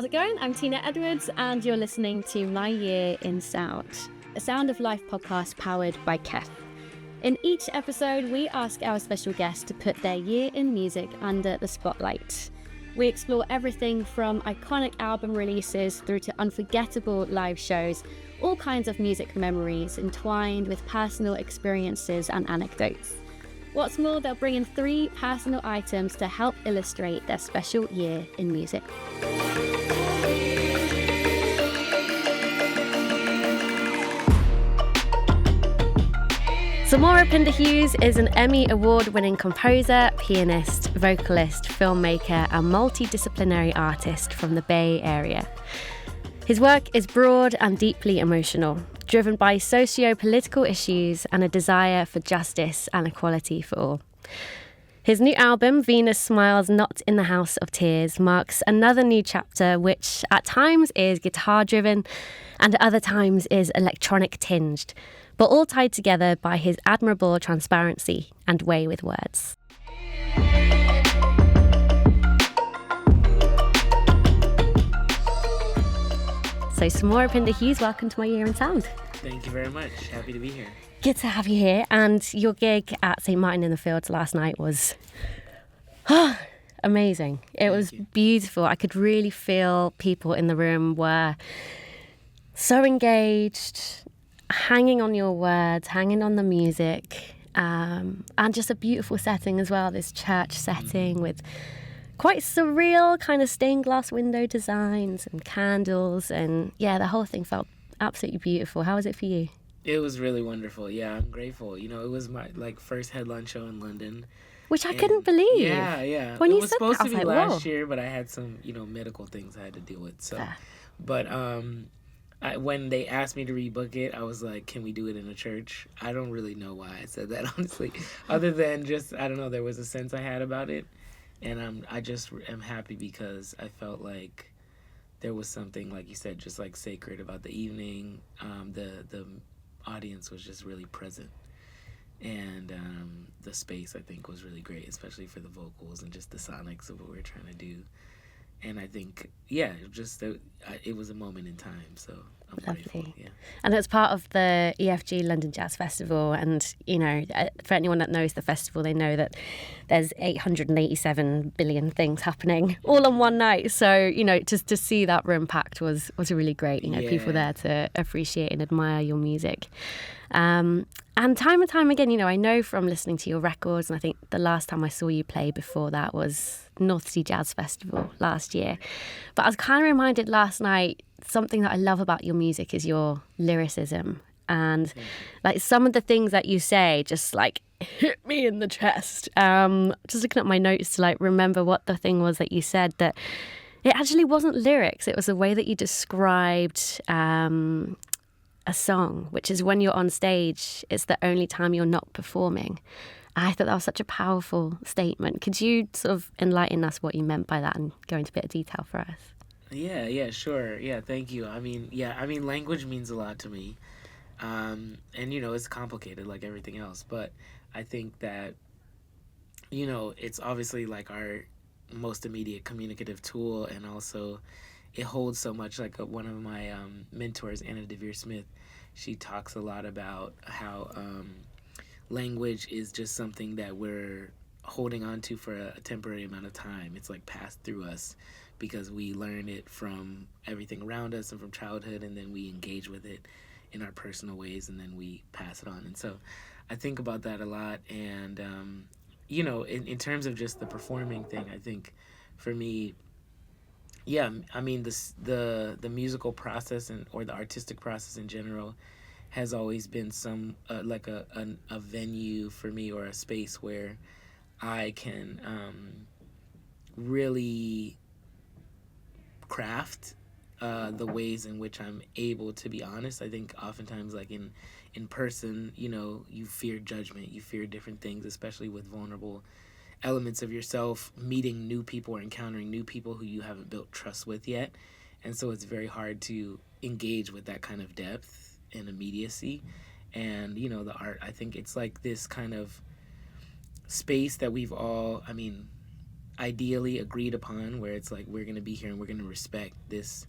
How's it going? I'm Tina Edwards, and you're listening to My Year in Sound, a Sound of Life podcast powered by 𝘏𝑗. In each episode, we ask our special guests to put their year in music under the spotlight. We explore everything from iconic album releases through to unforgettable live shows, all kinds of music memories entwined with personal experiences and anecdotes. What's more, they'll bring in 3 personal items to help illustrate their special year in music. Samora Pinderhughes is an Emmy award-winning composer, pianist, vocalist, filmmaker, and multidisciplinary artist from the Bay Area. His work is broad and deeply emotional, driven by socio-political issues and a desire for justice and equality for all. His new album, Venus Smiles Not in the House of Tears, marks another new chapter which at times is guitar-driven and at other times is electronic-tinged, but all tied together by his admirable transparency and way with words. So Samora Pinderhughes, welcome to My Year in Sound. Thank you very much. Happy to be here. Good to have you here. And your gig at St. Martin in the Fields last night was amazing. It was beautiful. I could really feel people in the room were so engaged, hanging on your words, hanging on the music, and just a beautiful setting as well, this church setting with quite surreal kind of stained glass window designs and candles, and yeah, the whole thing felt absolutely beautiful. How was it for you? It was really wonderful. Yeah, I'm grateful. You know, it was my first headline show in London. Which I couldn't believe. Yeah. When it you was said supposed that, to be I was like, last year, but I had some, medical things I had to deal with. So, Fair. But when they asked me to rebook it, I was like, can we do it in a church? I don't really know why I said that, honestly. Other than just, I don't know, there was a sense I had about it. And I just am happy because I felt like there was something, like you said, just like sacred about the evening. The audience was just really present. And the space, I think, was really great, especially for the vocals and just the sonics of what we were trying to do. And I think, it was a moment in time, so I'm grateful. Yeah. And it's part of the EFG London Jazz Festival. And, for anyone that knows the festival, they know that there's 887 billion things happening all on one night. So, just to see that room packed was really great. People there to appreciate and admire your music. And time and time again, I know from listening to your records, and I think the last time I saw you play before that was North Sea Jazz Festival last year. But I was kind of reminded last night, something that I love about your music is your lyricism. And some of the things that you say just hit me in the chest. Just looking at my notes to remember what the thing was that you said, that it actually wasn't lyrics. It was the way that you described a song, which is when you're on stage, it's the only time you're not performing. I thought that was such a powerful statement. Could you sort of enlighten us what you meant by that and go into a bit of detail for us? Yeah, sure. Yeah, thank you. Language means a lot to me. And, it's complicated like everything else. But I think that, it's obviously our most immediate communicative tool, and also it holds so much. One of my mentors, Anna Devere Smith, she talks a lot about how language is just something that we're holding on to for a temporary amount of time. It's passed through us because we learn it from everything around us and from childhood, and then we engage with it in our personal ways, and then we pass it on. And so I think about that a lot. And, in terms of just the performing thing, I think for me, the musical process or the artistic process in general has always been some a venue for me, or a space where I can really craft the ways in which I'm able to be honest. I think oftentimes in person, you fear judgment, you fear different things, especially with vulnerable elements of yourself, meeting new people or encountering new people who you haven't built trust with yet. And so it's very hard to engage with that kind of depth and immediacy. And, the art, I think it's this kind of space that we've all, ideally agreed upon, where it's like we're going to be here and we're going to respect this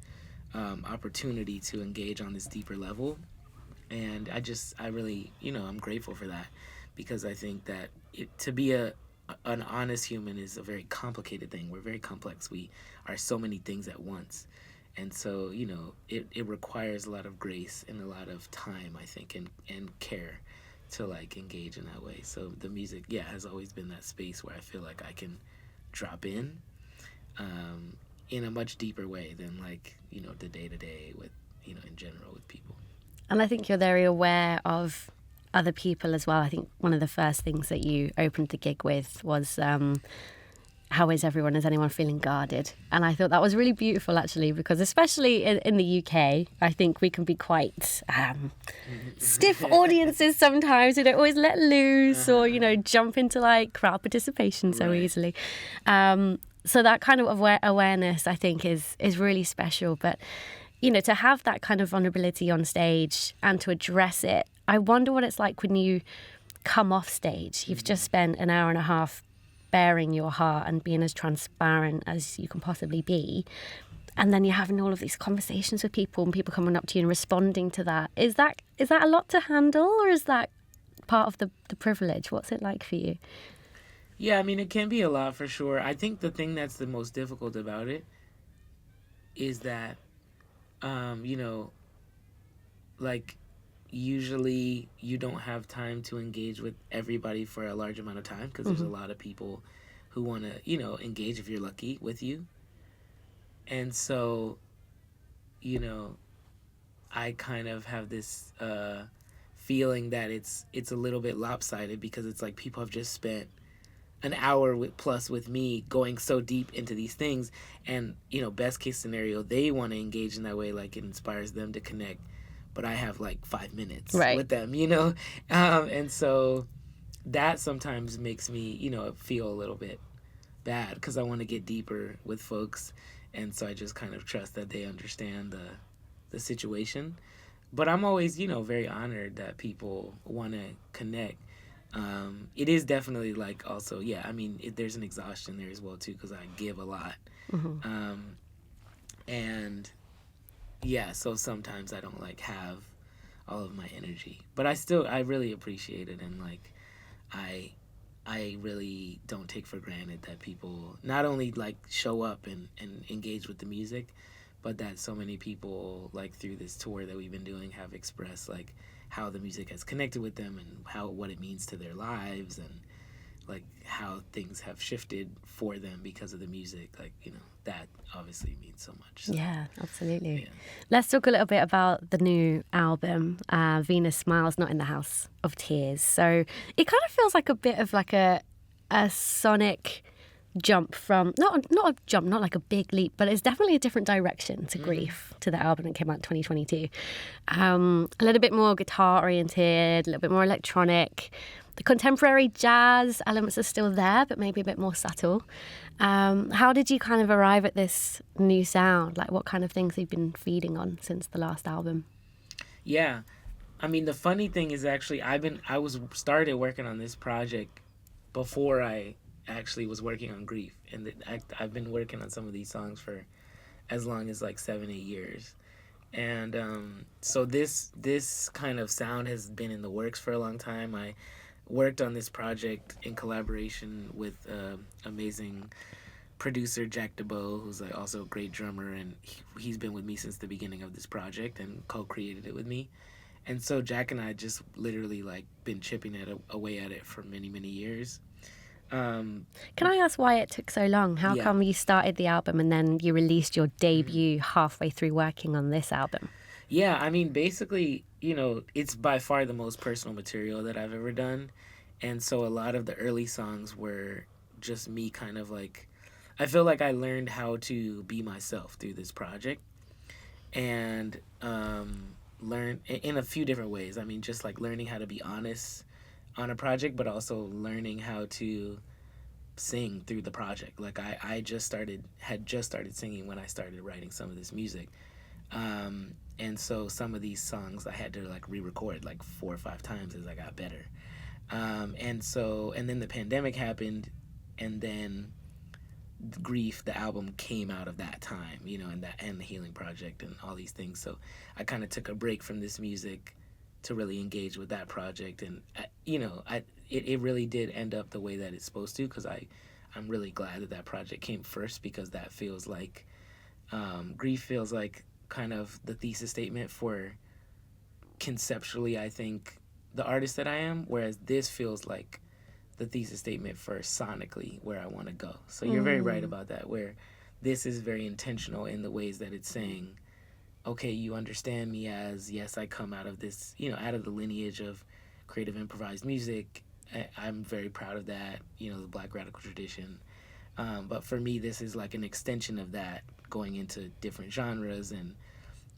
opportunity to engage on this deeper level. And I really, I'm grateful for that, because I think that to be an honest human is a very complicated thing. We're very complex. We are so many things at once. And so, it requires a lot of grace and a lot of time, I think, and care to like engage in that way. So the music, has always been that space where I feel like I can drop in a much deeper way than like, the day-to-day with, in general with people. And I think you're very aware of other people as well. I think one of the first things that you opened the gig with was how is everyone? Is anyone feeling guarded? And I thought that was really beautiful, actually, because especially in the UK, I think we can be quite stiff audiences sometimes. We don't always let loose or, jump into like crowd participation so easily. So that kind of awareness, I think, is really special. But, to have that kind of vulnerability on stage and to address it, I wonder what it's like when you come off stage. You've just spent an hour and a half bearing your heart and being as transparent as you can possibly be, and then you're having all of these conversations with people and people coming up to you and responding to that. Is that a lot to handle, or is that part of the privilege? What's it like for you? Yeah, I mean, it can be a lot for sure. I think the thing that's the most difficult about it is that like usually you don't have time to engage with everybody for a large amount of time, because there's a lot of people who want to, engage, if you're lucky, with you. And so, I kind of have this feeling that it's a little bit lopsided, because it's like people have just spent an hour plus with me going so deep into these things, and, best case scenario, they want to engage in that way, like it inspires them to connect. But I have like 5 minutes with them, and so that sometimes makes me, feel a little bit bad, because I want to get deeper with folks, and so I just kind of trust that they understand the situation. But I'm always, very honored that people want to connect. It is definitely like also, there's an exhaustion there as well too, because I give a lot, and. Yeah, so sometimes I don't like have all of my energy, but I really appreciate it, and like I really don't take for granted that people not only like show up and engage with the music, but that so many people like through this tour that we've been doing have expressed like how the music has connected with them and what it means to their lives, and like how things have shifted for them because of the music. Like, that obviously means so much. So, yeah, absolutely. Yeah. Let's talk a little bit about the new album, Venus Smiles Not in the House of Tears. So it kind of feels like a bit of like a sonic jump from, not a jump, not like a big leap, but it's definitely a different direction to Grief, to the album that came out in 2022. A little bit more guitar oriented, a little bit more electronic. The contemporary jazz elements are still there, but maybe a bit more subtle. How did you kind of arrive at this new sound? Like, what kind of things have you been feeding on since the last album? Yeah, I mean, the funny thing is actually I started working on this project before I actually was working on Grief, and I've been working on some of these songs for as long as like 7-8 years. And so this kind of sound has been in the works for a long time. I worked on this project in collaboration with amazing producer Jack DeBow, who's like also a great drummer, and he's been with me since the beginning of this project and co-created it with me. And so Jack and I just literally like been chipping away at it for many years. Can I ask why it took so long? How come you started the album and then you released your debut halfway through working on this album? Yeah, I mean, basically, it's by far the most personal material that I've ever done. And so a lot of the early songs were just me kind of like, I feel like I learned how to be myself through this project, and learn in a few different ways. I mean, just like learning how to be honest on a project, but also learning how to sing through the project. Like I had just started singing when I started writing some of this music. And so some of these songs I had to like re-record like 4 or 5 times as I got better. And then the pandemic happened, and then Grief, the album, came out of that time, you know, and the Healing Project and all these things. So I kind of took a break from this music to really engage with that project, and it really did end up the way that it's supposed to, because I'm really glad that project came first, because that feels like Grief feels like kind of the thesis statement for conceptually, I think, the artist that I am, whereas this feels like the thesis statement for sonically where I want to go. So you're very right about that, where this is very intentional in the ways that it's saying, okay, you understand me as, yes, I come out of this, you know, out of the lineage of creative improvised music. I'm very proud of that, you know, the Black radical tradition. But for me, this is like an extension of that, going into different genres and,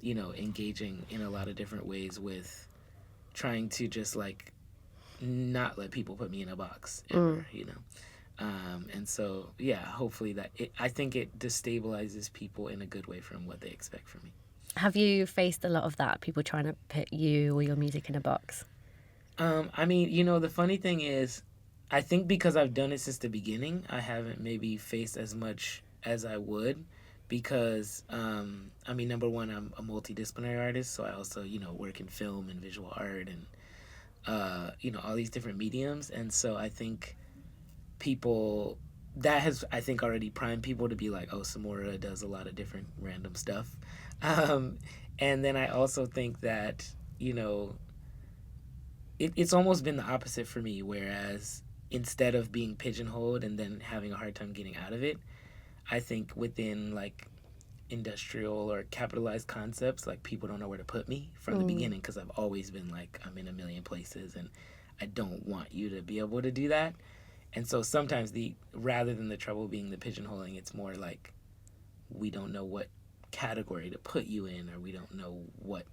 you know, engaging in a lot of different ways with trying to just like not let people put me in a box ever, you know. And so, yeah, hopefully I think it destabilizes people in a good way from what they expect from me. Have you faced a lot of that, people trying to put you or your music in a box? I mean, you know, the funny thing is, I think because I've done it since the beginning, I haven't maybe faced as much as I would, because, I mean, number one, I'm a multidisciplinary artist, so I also, you know, work in film and visual art and, you know, all these different mediums. And so I think that has, I think, already primed people to be like, oh, Samora does a lot of different random stuff. And then I also think that, you know, it's almost been the opposite for me, whereas instead of being pigeonholed and then having a hard time getting out of it, I think within like industrial or capitalized concepts, like people don't know where to put me from the beginning, because I've always been like, I'm in a million places and I don't want you to be able to do that. And so sometimes rather than the trouble being the pigeonholing, it's more like we don't know what category to put you in, or we don't know what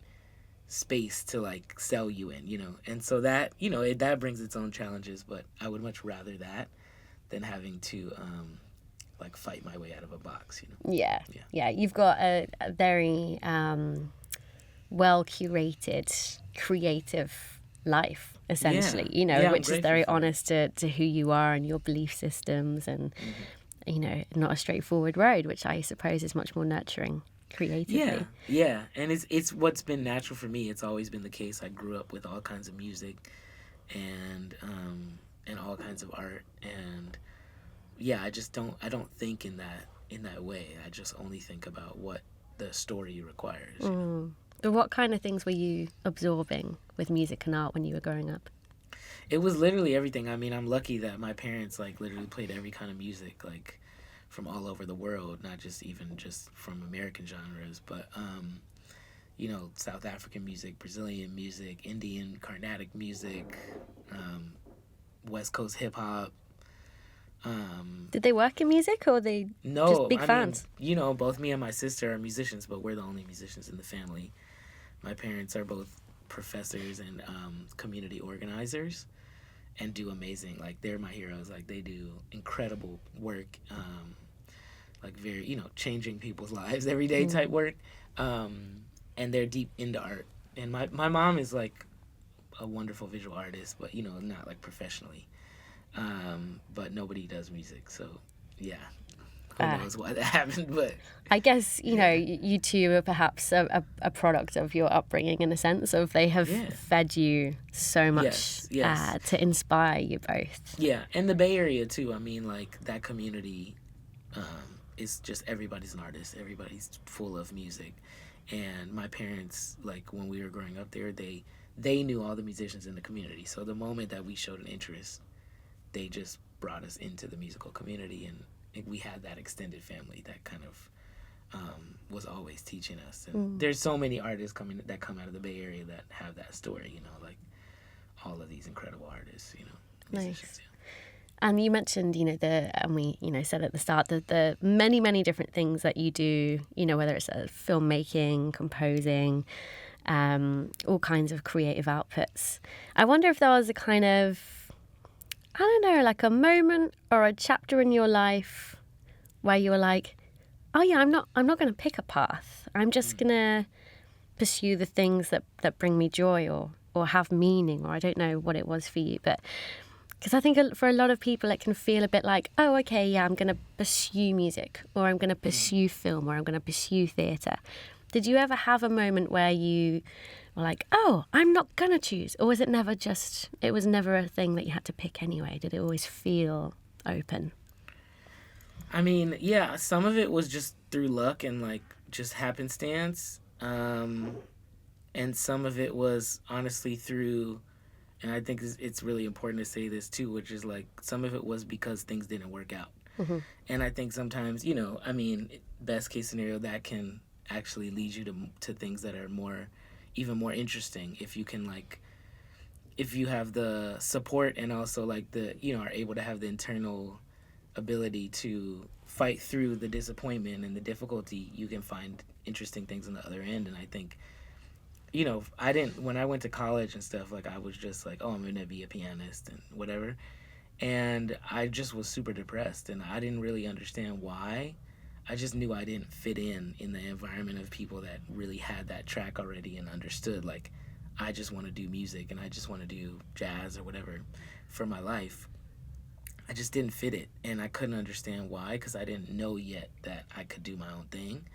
space to like sell you in, you know. And so that, you know, that brings its own challenges, but I would much rather that than having to like fight my way out of a box, you know. Yeah, you've got a very well curated creative life, essentially, you know, which is very honest to who you are and your belief systems, and you know, not a straightforward road, which I suppose is much more nurturing creatively. Yeah, and it's what's been natural for me. It's always been the case. I grew up with all kinds of music and all kinds of art, and I don't think in that way. I just only think about what the story requires. You know? But what kind of things were you absorbing with music and art when you were growing up? It was literally everything. I mean, I'm lucky that my parents like literally played every kind of music, like from all over the world, not just from American genres, but you know, South African music, Brazilian music, Indian Carnatic music, West Coast hip hop. Did they work in music, or were they just big fans? Mean, you know, both me and my sister are musicians, but we're the only musicians in the family. My parents are both professors and community organizers, and do amazing. Like, they're my heroes. Like, they do incredible work, like very, you know, changing people's lives every day type work. And they're deep into art. And my mom is like a wonderful visual artist, but, you know, not like professionally. But nobody does music, so yeah. Who knows why that happened, but I guess, you know, you two are perhaps a product of your upbringing, in a sense of they have fed you so much to inspire you both. Yeah, and the Bay Area too. I mean, like, that community is just, everybody's an artist. Everybody's full of music. And my parents, like, when we were growing up there, they knew all the musicians in the community. So the moment that we showed an interest, they just brought us into the musical community, and we had that extended family that kind of was always teaching us. And there's so many artists that come out of the Bay Area that have that story, you know, like all of these incredible artists, you know. Nice. And you mentioned, you know, and we, you know, said at the start that the many, many different things that you do, you know, whether it's filmmaking, composing, all kinds of creative outputs. I wonder if there was a kind of, I don't know, like a moment or a chapter in your life where you were like, oh yeah, I'm not going to pick a path. I'm just going to pursue the things that bring me joy or have meaning, or I don't know what it was for you. But Because I think for a lot of people it can feel a bit like, oh, okay, yeah, I'm going to pursue music, or I'm going to pursue film, or I'm going to pursue theatre. Did you ever have a moment where you were like, oh, I'm not going to choose? Or was it never it was never a thing that you had to pick anyway? Did it always feel open? I mean, yeah, some of it was just through luck and like just happenstance. And some of it was honestly through, and I think it's really important to say this too, which is like some of it was because things didn't work out. Mm-hmm. And I think sometimes, you know, I mean, best case scenario, that can actually lead you to things that are even more interesting if you can like, if you have the support and also like are able to have the internal ability to fight through the disappointment and the difficulty, you can find interesting things on the other end. And I think, you know, when I went to college and stuff, like I was just like, oh, I'm going to be a pianist and whatever. And I just was super depressed and I didn't really understand why. I just knew I didn't fit in the environment of people that really had that track already and understood, like, I just want to do music and I just want to do jazz or whatever for my life. I just didn't fit it, and I couldn't understand why, because I didn't know yet that I could do my own thing.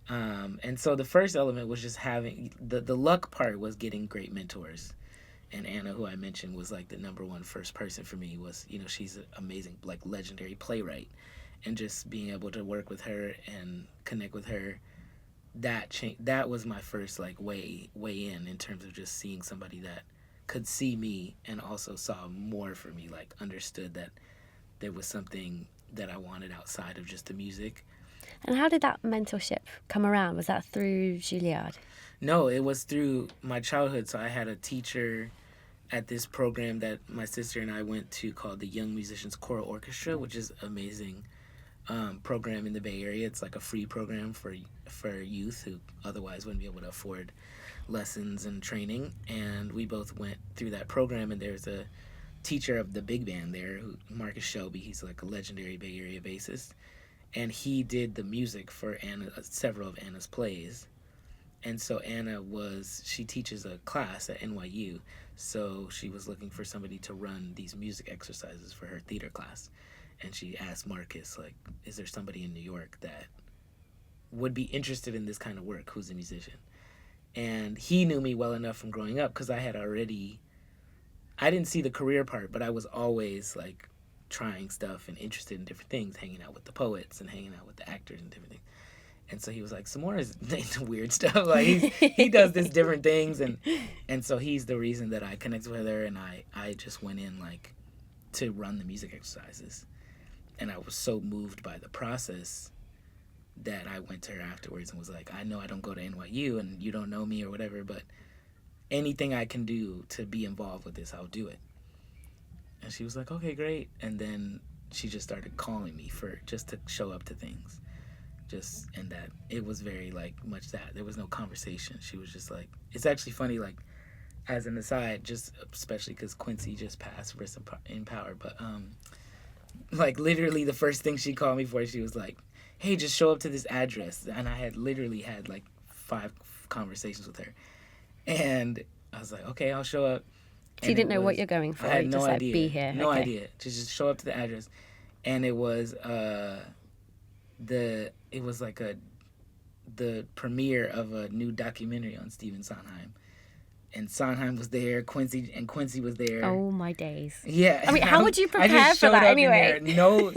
And so the first element was just having, the luck part was getting great mentors. And Anna, who I mentioned, was like the number one first person for me. Was, you know, she's an amazing, like, legendary playwright. And just being able to work with her and connect with her, that was my first, like, way in terms of just seeing somebody that could see me and also saw more for me, like understood that there was something that I wanted outside of just the music. And how did that mentorship come around? Was that through Juilliard? No, it was through my childhood. So I had a teacher at this program that my sister and I went to called the Young Musicians Choral Orchestra, which is an amazing program in the Bay Area. It's like a free program for youth who otherwise wouldn't be able to afford lessons and training. And we both went through that program, and there's a teacher of the big band there, Marcus Shelby. He's like a legendary Bay Area bassist, and he did the music for several of Anna's plays. And so Anna she teaches a class at NYU, so she was looking for somebody to run these music exercises for her theater class. And she asked Marcus, like, is there somebody in New York that would be interested in this kind of work, who's a musician? And he knew me well enough from growing up, because I didn't see the career part, but I was always, like, trying stuff and interested in different things, hanging out with the poets and hanging out with the actors and different things. And so he was like, Samora's into weird stuff. Like, he does these different things. And so he's the reason that I connected with her, and I just went in, like, to run the music exercises. And I was so moved by the process that I went to her afterwards and was like, I know I don't go to NYU and you don't know me or whatever, but anything I can do to be involved with this, I'll do it. And she was like, okay, great. And then she just started calling me just to show up to things. And that it was very, like, much that. There was no conversation. She was just like, it's actually funny, like, as an aside, just especially because Quincy just passed, rest in power, but like, literally the first thing she called me for, she was like, hey, just show up to this address. And I had literally had like 5 conversations with her. And I was like, okay, I'll show up. So you didn't know what you're going for? I had no just idea. Like, be here. No idea. Just show up to the address. And it was the premiere of a new documentary on Stephen Sondheim. And Sondheim was there, Quincy was there. Oh, my days. Yeah. I mean, how would you prepare for that anyway? No,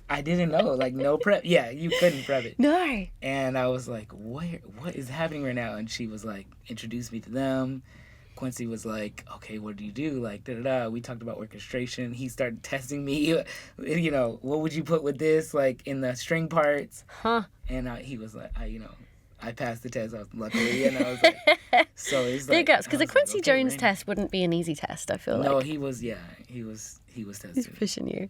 I didn't know. Like, no prep. Yeah, you couldn't prep it. No. And I was like, what is happening right now? And she was like, introduced me to them. Quincy was like, okay, what do you do? Like, da-da-da. We talked about orchestration. He started testing me. You know, what would you put with this, like, in the string parts? Huh. And he was like, I passed the test, luckily, and I was like, so it's like... Big ups, because a Quincy like, okay, Jones test wouldn't be an easy test, I feel like. No, he was testing. He's pushing you.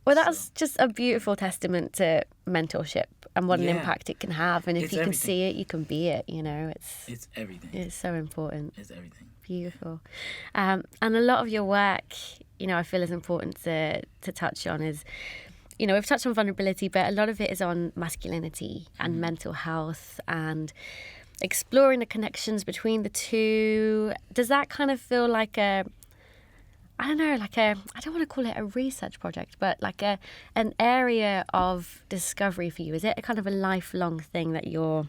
Well, that's just a beautiful testament to mentorship and what an impact it can have. And if you can see it, you can be it, you know. It's everything. It's so important. It's everything. Beautiful. And a lot of your work, you know, I feel is important to touch on is... You know, we've touched on vulnerability, but a lot of it is on masculinity and mental health and exploring the connections between the two. Does that kind of feel like a I don't know, like I don't want to call it a research project, but like an area of discovery for you? Is it a kind of a lifelong thing that you're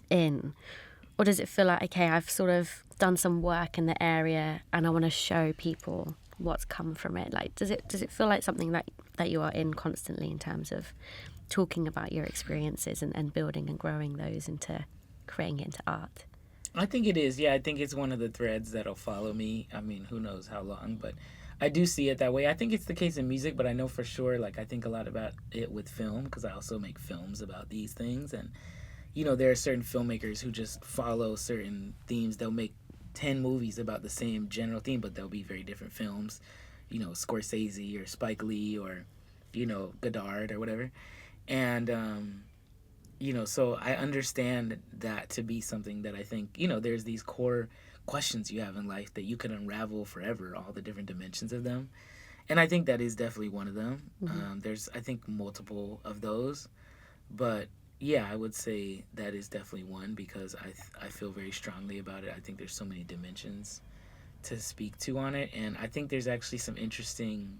in? Or does it feel like, okay, I've sort of done some work in the area and I want to show people what's come from it? Like, does it feel like something that you are in constantly in terms of talking about your experiences and building and growing those into creating it into art? I think it is. Yeah, I think it's one of the threads that'll follow me. I mean, who knows how long, but I do see it that way. I think it's the case in music, but I know for sure, like, I think a lot about it with film because I also make films about these things. And, you know, there are certain filmmakers who just follow certain themes. They'll make 10 movies about the same general theme, but they'll be very different films. You know, Scorsese or Spike Lee or, you know, Godard or whatever. And, you know, so I understand that to be something that I think, you know, there's these core questions you have in life that you can unravel forever, all the different dimensions of them. And I think that is definitely one of them. Mm-hmm. There's, I think, multiple of those. But, yeah, I would say that is definitely one because I feel very strongly about it. I think there's so many dimensions to speak to on it. And I think there's actually some interesting...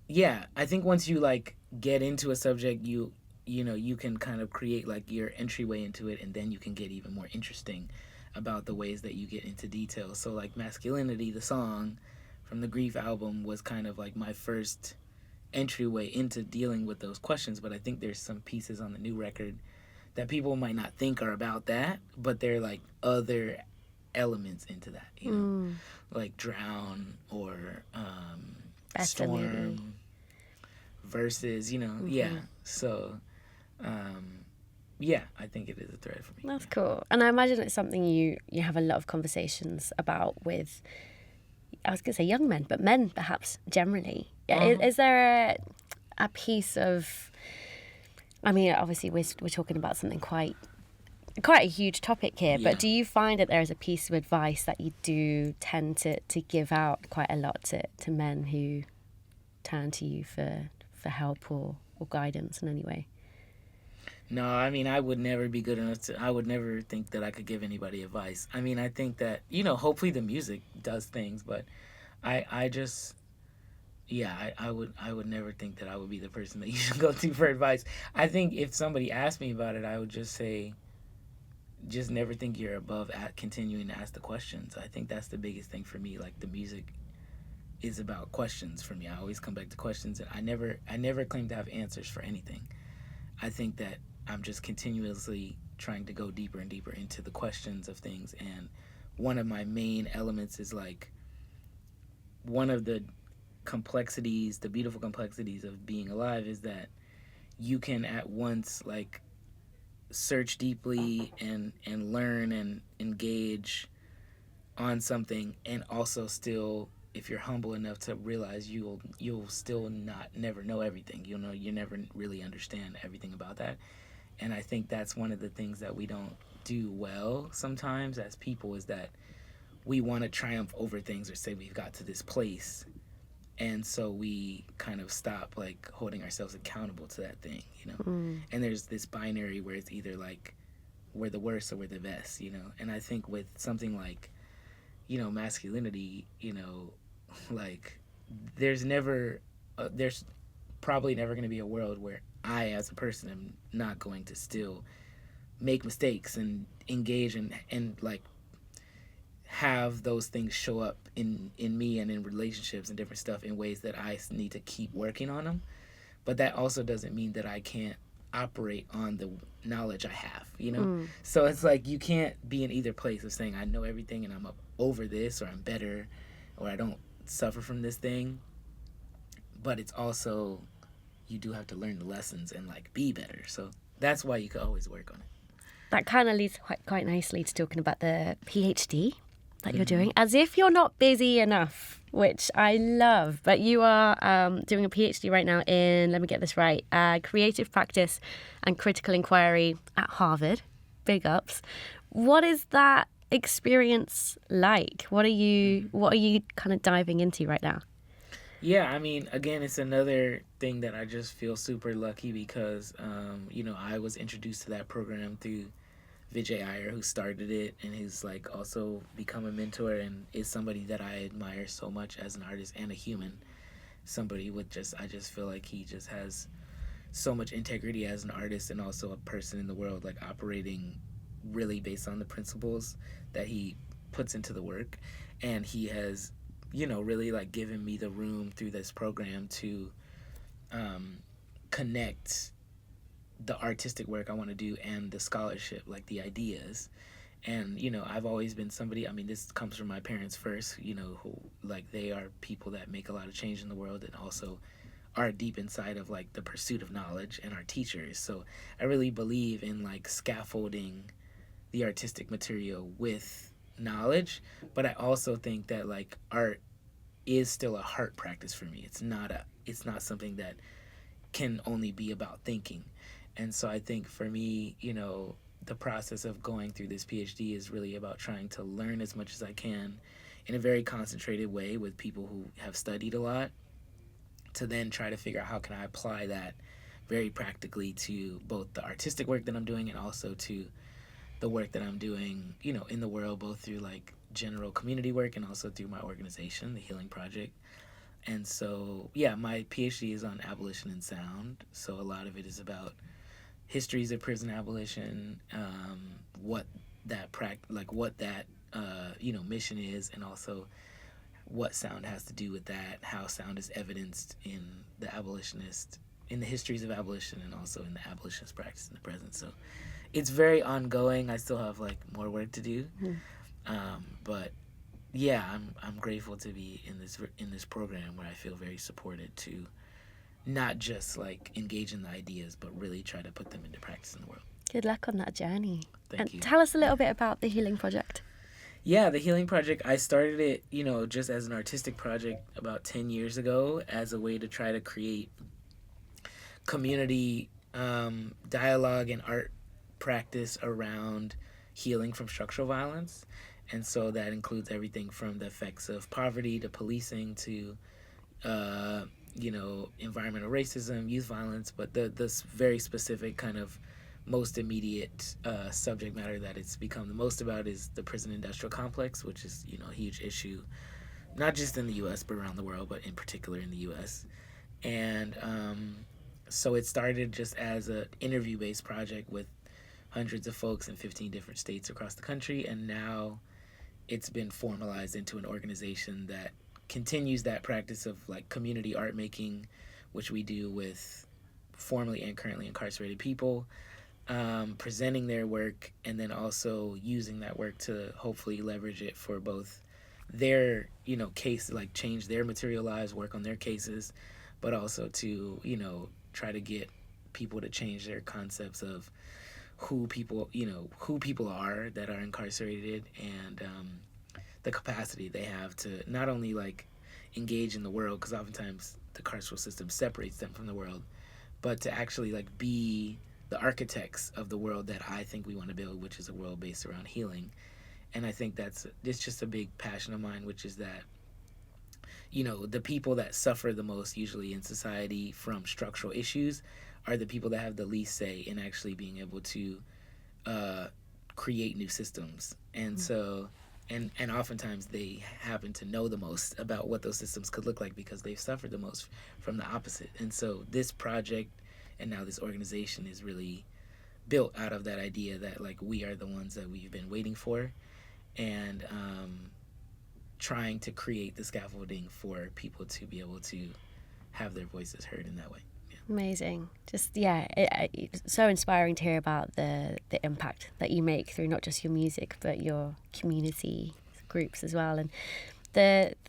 yeah, I think once you, like, get into a subject, you know, you can kind of create, like, your entryway into it, and then you can get even more interesting about the ways that you get into detail. So, like, Masculinity, the song from the Grief album, was kind of, like, my first entryway into dealing with those questions, but I think there's some pieces on the new record that people might not think are about that, but they're, like, other elements into that, you know? Like Drown or Storm versus, you know, yeah. So, yeah, I think it is a thread for me. That's cool. And I imagine it's something you have a lot of conversations about with, I was going to say young men, but men perhaps generally. Is there a piece of, I mean, obviously we're talking about something quite a huge topic here, but do you find that there is a piece of advice that you do tend to give out quite a lot to men who turn to you for help or guidance in any way? No, I mean, I would never be good enough I would never think that I could give anybody advice. I mean, I think that, you know, hopefully the music does things, but I just, yeah, I would never think that I would be the person that you should go to for advice. I think if somebody asked me about it, I would just say, just never think you're above at continuing to ask the questions. I think that's the biggest thing for me. Like, the music is about questions for me. I always come back to questions, and I never claim to have answers for anything. I think that I'm just continuously trying to go deeper and deeper into the questions of things, and one of my main elements is, like, one of the complexities, the beautiful complexities of being alive is that you can at once, like, search deeply and learn and engage on something, and also still, if you're humble enough to realize you'll still never know everything. You know, you never really understand everything about that. And I think that's one of the things that we don't do well sometimes as people, is that we want to triumph over things or say we've got to this place, and so we kind of stop, like, holding ourselves accountable to that thing, you know. And there's this binary where it's either, like, we're the worst or we're the best, you know. And I think with something like, you know, masculinity, you know, like, there's probably never going to be a world where I, as a person, am not going to still make mistakes and engage and like, have those things show up in me and in relationships and different stuff in ways that I need to keep working on them. But that also doesn't mean that I can't operate on the knowledge I have, you know? So it's like, you can't be in either place of saying I know everything and I'm over this, or I'm better, or I don't suffer from this thing. But it's also, you do have to learn the lessons and, like, be better. So that's why you could always work on it. That kind of leads quite nicely to talking about the PhD that you're doing, as if you're not busy enough, which I love. But you are doing a PhD right now in, let me get this right, creative practice and critical inquiry at Harvard. Big ups. What is that experience like? What are you kind of diving into right now? Yeah, I mean, again, it's another thing that I just feel super lucky because, you know, I was introduced to that program through Vijay Iyer, who started it and who's like also become a mentor and is somebody that I admire so much as an artist and a human. Somebody with I just feel like he just has so much integrity as an artist and also a person in the world, like operating really based on the principles that he puts into the work. And he has, really like given me the room through this program to connect the artistic work I want to do and the scholarship, like the ideas. And, I've always been somebody, this comes from my parents first, who, like, they are people that make a lot of change in the world and also are deep inside of, like, the pursuit of knowledge and are teachers. So I really believe in, like, scaffolding the artistic material with knowledge. But I also think that, like, art is still a heart practice for me. It's not something that can only be about thinking. And so I think for me, the process of going through this PhD is really about trying to learn as much as I can in a very concentrated way with people who have studied a lot, to then try to figure out how can I apply that very practically to both the artistic work that I'm doing and also to the work that I'm doing, in the world, both through like general community work and also through my organization, the Healing Project. And so, yeah, my PhD is on abolition and sound. So a lot of it is about histories of prison abolition, what that mission is, and also what sound has to do with that, how sound is evidenced in the histories of abolition and also in the abolitionist practice in the present. So it's very ongoing. I still have like more work to do, but yeah, I'm grateful to be in this program where I feel very supported to not just like engage in the ideas, but really try to put them into practice in the world. Good luck on that journey. Thank you. Tell us a little bit about the Healing Project. Yeah, the Healing Project, I started it, just as an artistic project about 10 years ago as a way to try to create community dialogue and art practice around healing from structural violence. And so that includes everything from the effects of poverty to policing to environmental racism, youth violence, but this very specific kind of most immediate subject matter that it's become the most about is the prison industrial complex, which is, a huge issue, not just in the U.S., but around the world, but in particular in the U.S. And so it started just as an interview-based project with hundreds of folks in 15 different states across the country, and now it's been formalized into an organization that continues that practice of like community art making, which we do with formerly and currently incarcerated people, presenting their work and then also using that work to hopefully leverage it for both their, case, like change their material lives, work on their cases, but also to, try to get people to change their concepts of who people are that are incarcerated and the capacity they have to not only like engage in the world, because oftentimes the carceral system separates them from the world, but to actually like be the architects of the world that I think we want to build, which is a world based around healing. And I think it's just a big passion of mine, which is that, the people that suffer the most usually in society from structural issues are the people that have the least say in actually being able to create new systems. And so, and oftentimes they happen to know the most about what those systems could look like because they've suffered the most from the opposite. And so this project and now this organization is really built out of that idea that like we are the ones that we've been waiting for, and trying to create the scaffolding for people to be able to have their voices heard in that way. Amazing. Just, it's so inspiring to hear about the impact that you make through not just your music, but your community groups as well. And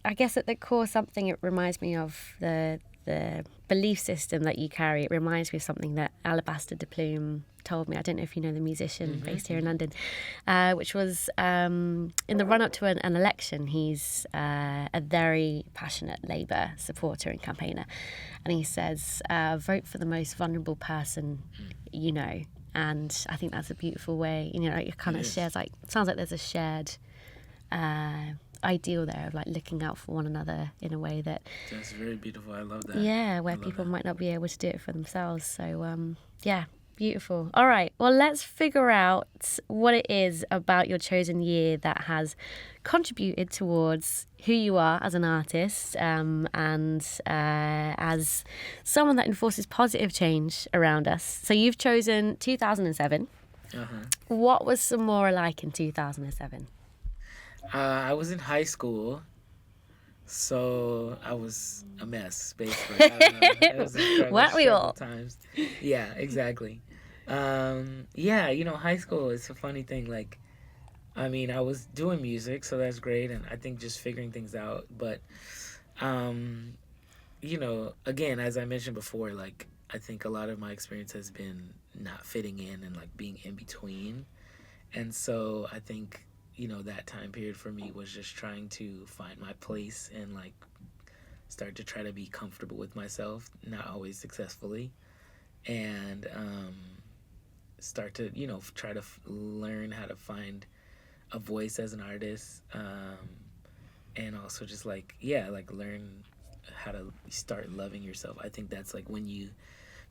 I guess at the core, something it reminds me of the belief system that you carry. It reminds me of something that Alabaster de Plume told me. I don't know if you know the musician based here in London, which was in the run-up to an election, he's a very passionate Labour supporter and campaigner. And he says, vote for the most vulnerable person you know. And I think that's a beautiful way, it kind of shares, like, it sounds like there's a shared ideal there of like looking out for one another in a way that's very beautiful. I love that. Yeah, where people might not be able to do it for themselves. So Beautiful. All right. Well, let's figure out what it is about your chosen year that has contributed towards who you are as an artist, and as someone that enforces positive change around us. So you've chosen 2007. What was Samora like in 2007? I was in high school, so I was a mess, basically. I don't know. It was Weren't we all? times. Yeah, exactly. Yeah, you know, high school is a funny thing. Like, I mean, I was doing music, so that's great, and I think just figuring things out. But, you know, again, as I mentioned before, like, I think a lot of my experience has been not fitting in and, like, being in between. And so I think, you know, that time period for me was just trying to find my place and, like, start to try to be comfortable with myself, not always successfully, and start to, you know, try to learn how to find a voice as an artist, and also just, like, yeah, like, learn how to start loving yourself. I think that's, like, when you,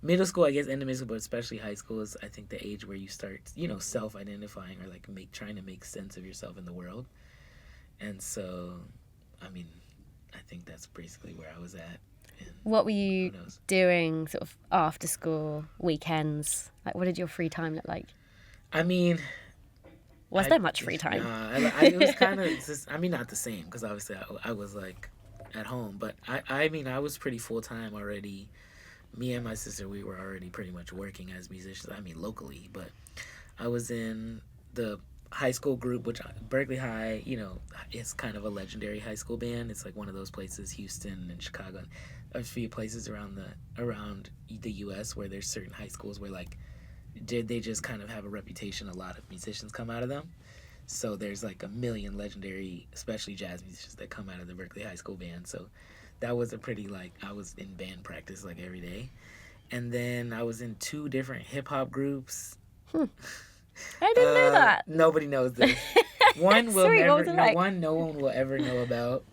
middle school, I guess, end of middle school, but especially high school is, I think, the age where you start, you know, self-identifying or, like, trying to make sense of yourself in the world. And so, I mean, I think that's basically where I was at. What were you doing sort of after school, weekends? Like, what did your free time look like? I mean... Was there much free time? It was kind of, I mean, not the same, because obviously I was, like, at home. But, I mean, I was pretty full-time already. Me and my sister, we were already pretty much working as musicians, I mean, locally. But I was in the high school group, which Berkeley High, you know, is kind of a legendary high school band. It's like one of those places, Houston and Chicago, and a few places around the U.S. where there's certain high schools where, like, they just kind of have a reputation. A lot of musicians come out of them. So there's, like, a million legendary, especially jazz musicians that come out of the Berkeley High School band. So that was a pretty, like, I was in band practice, like, every day. And then I was in 2 different hip-hop groups. I didn't know that. Nobody knows this. One will no one will ever know about.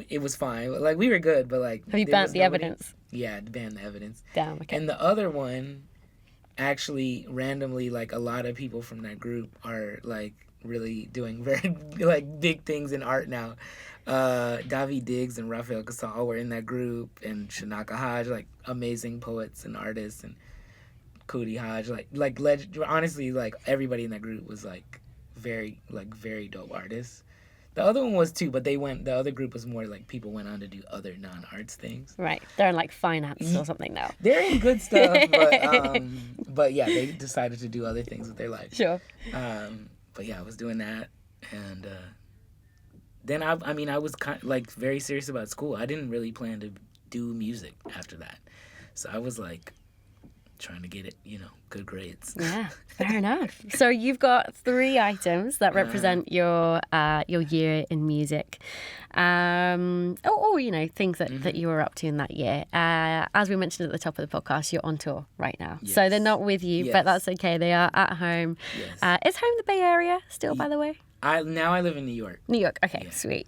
It was fine. Like, we were good, but, like... Have you burnt the evidence? Yeah, banned the evidence. Damn, okay. And the other one, actually, randomly, like, a lot of people from that group are, like, really doing very, like, big things in art now. Daveed Diggs and Raphael Casal were in that group, and Shanaka Hodge, like, amazing poets and artists, and Cootie Hodge, honestly, like, everybody in that group was, like, very dope artists. The other one was too, but the other group was more like people went on to do other non-arts things. Right. They're in, like, finance or something now. They're in good stuff, but yeah, they decided to do other things with their life. Sure. But yeah, I was doing that, and then I was kind of, like, very serious about school. I didn't really plan to do music after that, so I was, like, trying to get it, you know, good grades. Yeah, fair enough. So you've got 3 items that represent your year in music, or you know, things that you were up to in that year. As we mentioned at the top of the podcast, you're on tour right now, yes. So they're not with you, but that's okay. They are at home. Yes. Is home the Bay Area still, by the way? Now I live in New York. New York. Okay, yeah. Sweet.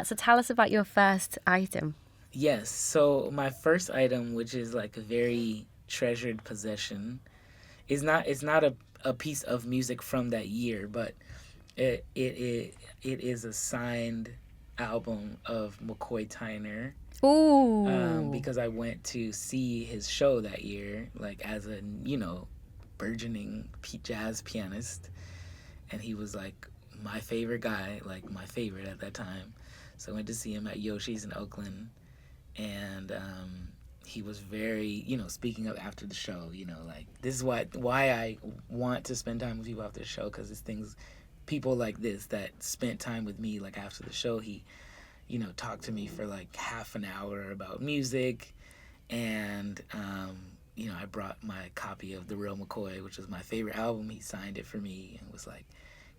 So tell us about your first item. Yes. So my first item, which is, like, a very treasured possession, it's not a piece of music from that year, but it is a signed album of McCoy Turner. Ooh. Because I went to see his show that year, like, as a, you know, burgeoning jazz pianist, and he was, like, my favorite guy, like, my favorite at that time. So I went to see him at Yoshi's in Oakland, and he was very, you know, speaking up after the show, you know, like, this is why I want to spend time with people after the show, because it's people like this that spent time with me, like, after the show. He, you know, talked to me for, like, half an hour about music, and, you know, I brought my copy of The Real McCoy, which was my favorite album. He signed it for me and was like,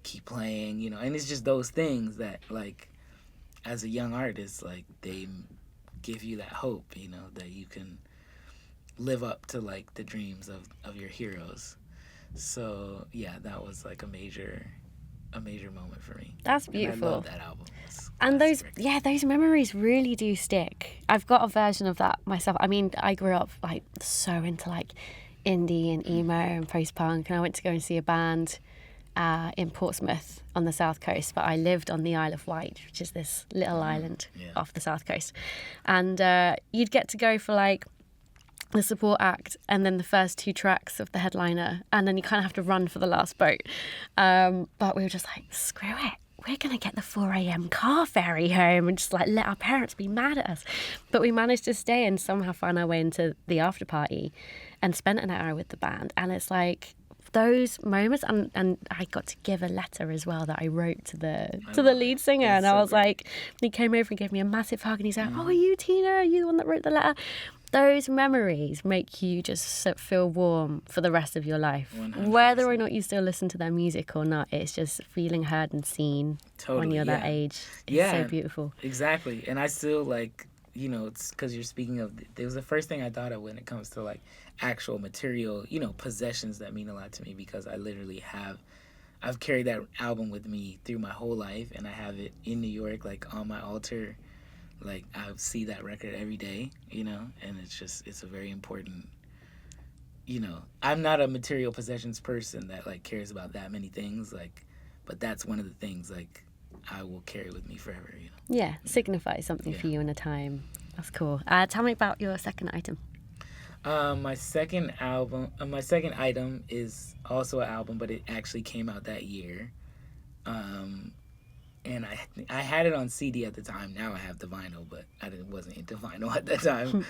keep playing, you know, and it's just those things that, like, as a young artist, like, they give you that hope, you know, that you can live up to, like, the dreams of your heroes. So yeah, that was, like, a major moment for me. That's beautiful. And I love that album. And those memories really do stick. I've got a version of that myself. I mean, I grew up, like, so into, like, indie and emo and post-punk, and I went to go and see a band in Portsmouth on the south coast, but I lived on the Isle of Wight, which is this little island off the south coast. And you'd get to go for like the support act and then the first 2 tracks of the headliner, and then you kind of have to run for the last boat. But we were just like, screw it. We're going to get the 4 a.m. car ferry home and just like let our parents be mad at us. But we managed to stay and somehow find our way into the after party and spent an hour with the band. And it's like those moments, and I got to give a letter as well that I wrote to the lead singer. And I was like, he came over and gave me a massive hug and he's like, oh, are you Tina? Are you the one that wrote the letter? Those memories make you just feel warm for the rest of your life. 100%. Whether or not you still listen to their music or not, it's just feeling heard and seen when you're that age. It's so beautiful. Exactly. And I still like, you know, it's because you're speaking of, it was the first thing I thought of when it comes to like actual material, you know, possessions that mean a lot to me, because I literally I've carried that album with me through my whole life, and I have it in New York, like on my altar. Like, I see that record every day, you know, and it's a very important, you know, I'm not a material possessions person that, like, cares about that many things, like, but that's one of the things, like, I will carry with me forever, you know. Yeah, signifies something for you in a time. That's cool. Tell me about your second item. My second item is also an album, but it actually came out that year. And I had it on CD at the time. Now I have the vinyl, but I wasn't into vinyl at that time,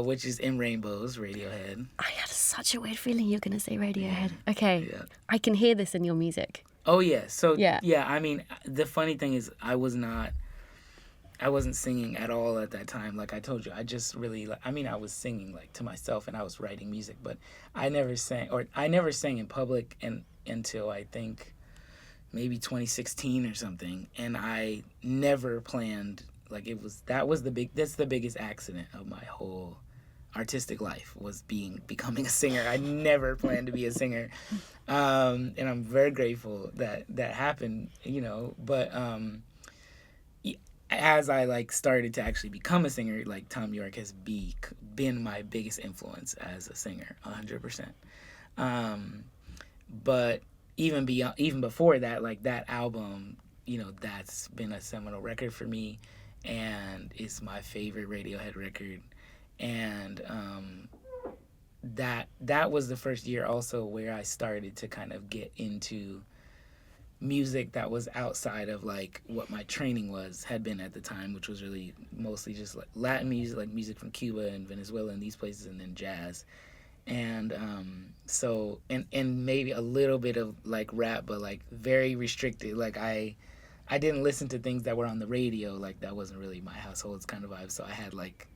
which is In Rainbows, Radiohead. I had such a weird feeling you were going to say Radiohead. Okay. Yeah. I can hear this in your music. Oh, yeah. So, yeah, I mean, the funny thing is I wasn't singing at all at that time. Like I told you, I just really, I was singing like to myself and I was writing music, but I never sang in public until I think maybe 2016 or something, and I never planned, like that's the biggest accident of my whole artistic life, was becoming a singer. I never planned to be a singer, and I'm very grateful that happened, you know, but as I like started to actually become a singer, like Thom Yorke has been my biggest influence as a singer, 100%. But even before that, like that album, you know, that's been a seminal record for me, and it's my favorite Radiohead record. And that was the first year also where I started to kind of get into music that was outside of like what my training had been at the time, which was really mostly just like Latin music, like music from Cuba and Venezuela and these places, and then jazz. And so and maybe a little bit of like rap, but like very restricted. Like I didn't listen to things that were on the radio. Like that wasn't really my household's kind of vibe. So I had like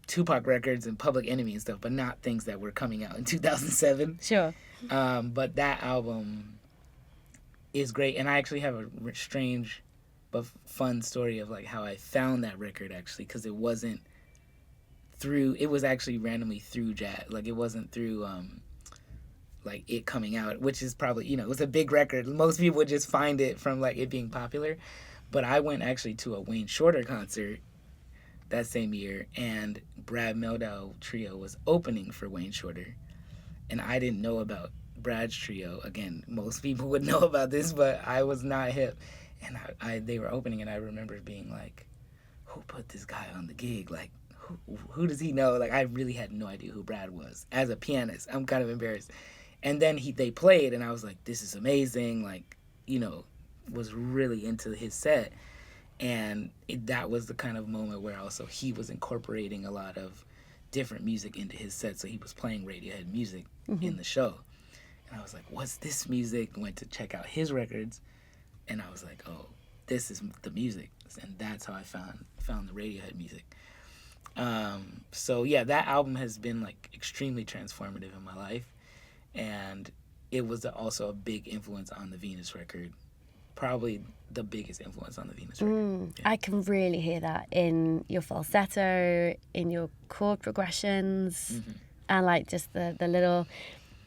Tupac records and Public Enemy and stuff, but not things that were coming out in 2007. Sure. But that album is great, and I actually have a strange but fun story of like how I found that record, actually, because it was actually randomly through jazz. Like it wasn't through like it coming out, which is probably, you know, it was a big record. Most people would just find it from like it being popular, but I went actually to a Wayne Shorter concert that same year, and Brad Mehldau Trio was opening for Wayne Shorter, and I didn't know about Brad's trio. Again, most people would know about this, but I was not hip, and they were opening, and I remember being like, who put this guy on the gig? Like, who does he know? Like, I really had no idea who Brad was as a pianist. I'm kind of embarrassed. And then they played, and I was like, this is amazing. Like, you know, was really into his set. And that was the kind of moment where also he was incorporating a lot of different music into his set. So he was playing Radiohead music in the show. And I was like, what's this music? Went to check out his records, and I was like, oh, this is the music. And that's how I found the Radiohead music. So yeah, that album has been like extremely transformative in my life, and it was also a big influence on the Venus record. Probably the biggest influence on the Venus record. Yeah. I can really hear that in your falsetto, in your chord progressions, and like just the little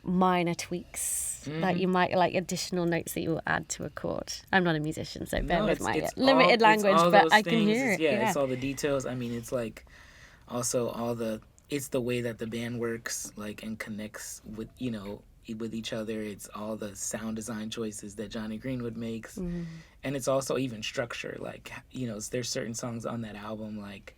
minor tweaks that you might, like additional notes that you will add to a chord. I'm not a musician, so bear with my limited language, but I can hear it. It's all the details. I mean, it's like also it's the way that the band works, like, and connects with, you know, with each other. It's all the sound design choices that Johnny Greenwood makes. And it's also even structure. Like, you know, there's certain songs on that album, like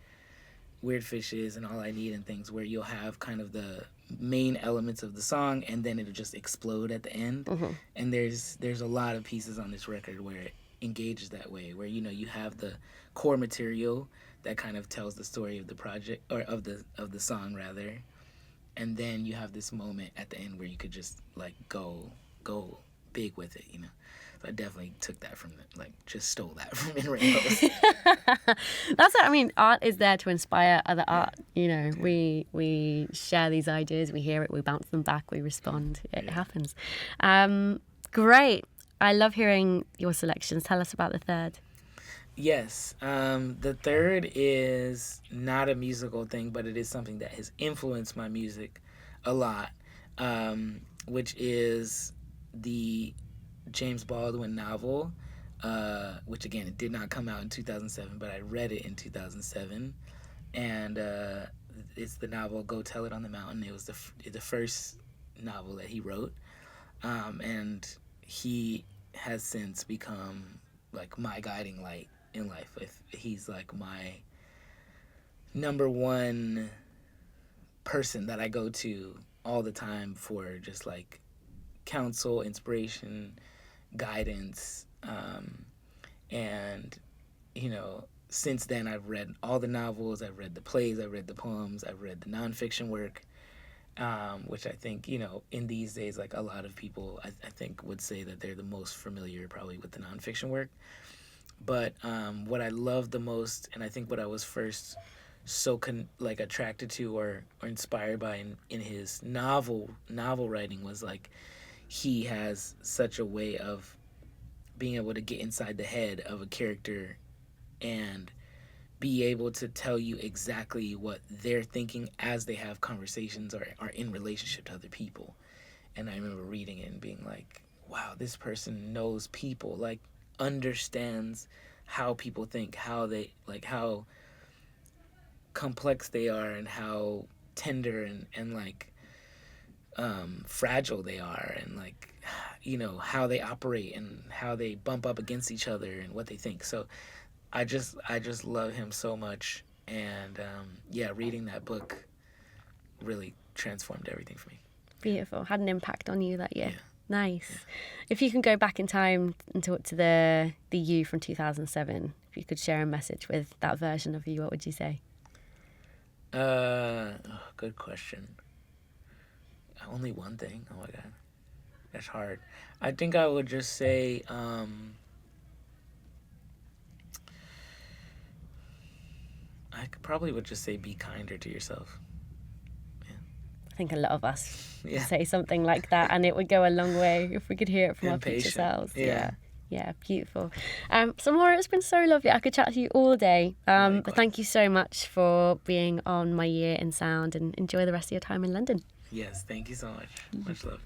Weird Fishes and All I Need and things, where you'll have kind of the main elements of the song and then it'll just explode at the end. And there's a lot of pieces on this record where it engages that way, where, you know, you have the core material that kind of tells the story of the project, or of the song rather, and then you have this moment at the end where you could just like go big with it, you know. So I definitely took that from just stole that from In Rainbows. That's what I mean. Art is there to inspire other art. You know, we share these ideas, we hear it, we bounce them back, we respond. It happens. Great. I love hearing your selections. Tell us about the third. Yes. The third is not a musical thing, but it is something that has influenced my music a lot, which is the James Baldwin novel, which again, it did not come out in 2007, but I read it in 2007, and it's the novel Go Tell It on the Mountain. It was the first novel that he wrote, and he has since become like my guiding light in life. He's like my number one person that I go to all the time for just like counsel, inspiration, guidance, and you know, since then I've read all the novels, I've read the plays, I've read the poems, I've read the nonfiction work, which I think, you know, in these days, like a lot of people I think would say that they're the most familiar probably with the nonfiction work. But what I love the most, and I think what I was first so attracted to or inspired by in his novel writing was like, he has such a way of being able to get inside the head of a character and be able to tell you exactly what they're thinking as they have conversations or are in relationship to other people. And I remember reading it and being like, wow, this person knows people, like understands how people think, how they how complex they are and how tender and like fragile they are, and like, you know, how they operate and how they bump up against each other and what they think. So I just love him so much, and reading that book really transformed everything for me. Beautiful. Had an impact on you that year. Yeah. Nice. Yeah. If you can go back in time and talk to the you from 2007, if you could share a message with that version of you, what would you say? Good question. Only one thing? Oh my God. That's hard. I think I would just say, probably would just say be kinder to yourself. I think a lot of us say something like that, and it would go a long way if we could hear it from our future selves. Yeah, beautiful. Samora, it's been so lovely. I could chat to you all day. But thank you so much for being on my year in sound, and enjoy the rest of your time in London. Yes, thank you so much. Much love.